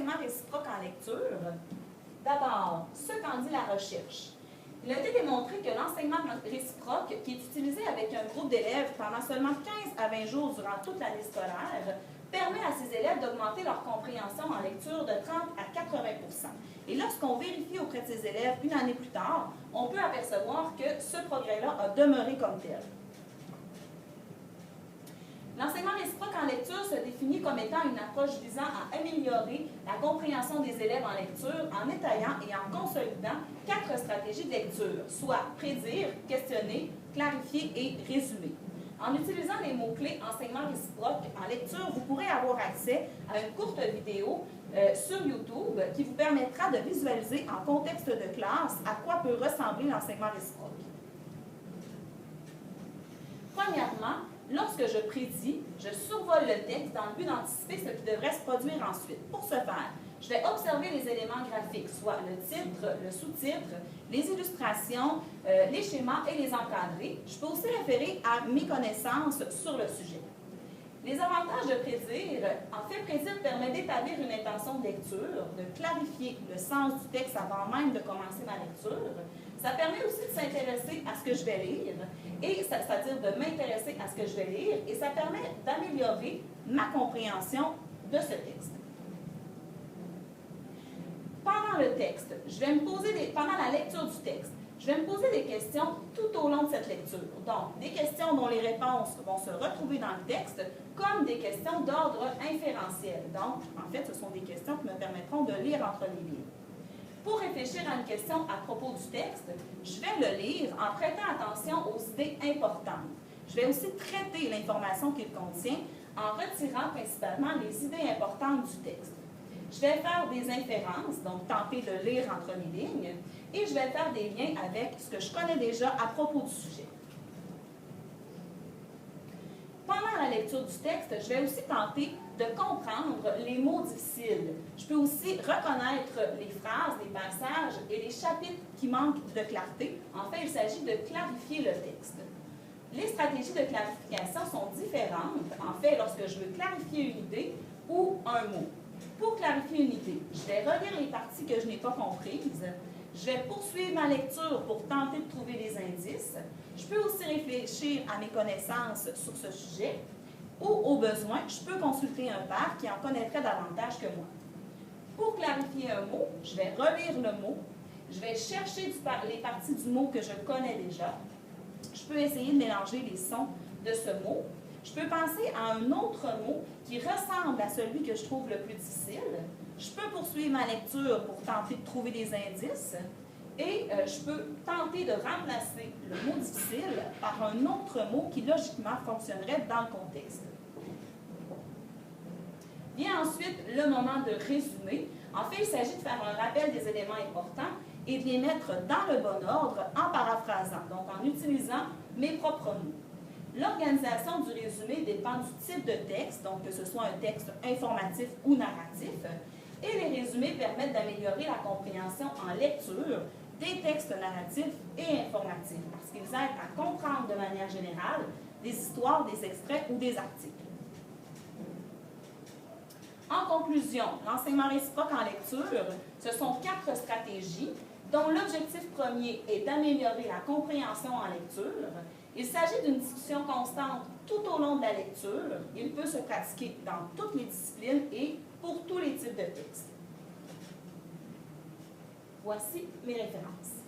l'enseignement réciproque en lecture, d'abord, ce qu'en dit la recherche. Il a été démontré que l'enseignement réciproque, qui est utilisé avec un groupe d'élèves pendant seulement 15 à 20 jours durant toute l'année scolaire, permet à ces élèves d'augmenter leur compréhension en lecture de 30 à 80 %. Et lorsqu'on vérifie auprès de ces élèves une année plus tard, on peut apercevoir que ce progrès-là a demeuré comme tel. L'enseignement réciproque en lecture se définit comme étant une approche visant à améliorer la compréhension des élèves en lecture en étayant et en consolidant 4 stratégies de lecture, soit prédire, questionner, clarifier et résumer. En utilisant les mots-clés enseignement réciproque en lecture, vous pourrez avoir accès à une courte vidéo sur YouTube qui vous permettra de visualiser en contexte de classe à quoi peut ressembler l'enseignement réciproque. Premièrement, lorsque je prédis, je survole le texte dans le but d'anticiper ce qui devrait se produire ensuite. Pour ce faire, je vais observer les éléments graphiques, soit le titre, le sous-titre, les illustrations, les schémas et les encadrés. Je peux aussi référer à mes connaissances sur le sujet. Les avantages de prédire, en fait, prédire permet d'établir une intention de lecture, de clarifier le sens du texte avant même de commencer ma lecture. Ça permet aussi de s'intéresser à ce que je vais lire, c'est-à-dire de m'intéresser à ce que je vais lire, et ça permet d'améliorer ma compréhension de ce texte. Pendant le texte, pendant la lecture du texte, je vais me poser des questions tout au long de cette lecture. Donc, des questions dont les réponses vont se retrouver dans le texte, comme des questions d'ordre inférentiel. Donc, en fait, ce sont des questions qui me permettront de lire entre les lignes. Pour réfléchir à une question à propos du texte, je vais le lire en prêtant attention aux idées importantes. Je vais aussi traiter l'information qu'il contient en retirant principalement les idées importantes du texte. Je vais faire des inférences, donc tenter de lire entre les lignes, et je vais faire des liens avec ce que je connais déjà à propos du sujet. Pendant la lecture du texte, je vais aussi tenter de comprendre les mots difficiles. Je peux aussi reconnaître les phrases, les passages et les chapitres qui manquent de clarté. En fait, il s'agit de clarifier le texte. Les stratégies de clarification sont différentes, en fait, lorsque je veux clarifier une idée ou un mot. Pour clarifier une idée, je vais relire les parties que je n'ai pas comprises. Je vais poursuivre ma lecture pour tenter de trouver des indices. Je peux aussi réfléchir à mes connaissances sur ce sujet ou, au besoin, je peux consulter un père qui en connaîtrait davantage que moi. Pour clarifier un mot, je vais relire le mot. Je vais chercher les parties du mot que je connais déjà. Je peux essayer de mélanger les sons de ce mot. Je peux penser à un autre mot qui ressemble à celui que je trouve le plus difficile. Je peux poursuivre ma lecture pour tenter de trouver des indices. Et je peux tenter de remplacer le mot difficile par un autre mot qui, logiquement, fonctionnerait dans le contexte. Vient ensuite le moment de résumer. En fait, il s'agit de faire un rappel des éléments importants et de les mettre dans le bon ordre en paraphrasant, donc en utilisant mes propres mots. L'organisation du résumé dépend du type de texte, donc que ce soit un texte informatif ou narratif, et les résumés permettent d'améliorer la compréhension en lecture des textes narratifs et informatifs, parce qu'ils aident à comprendre de manière générale des histoires, des extraits ou des articles. En conclusion, l'enseignement réciproque en lecture, ce sont 4 stratégies dont l'objectif premier est d'améliorer la compréhension en lecture. Il s'agit d'une discussion constante tout au long de la lecture. Il peut se pratiquer dans toutes les disciplines et pour tous les types de textes. Voici mes références.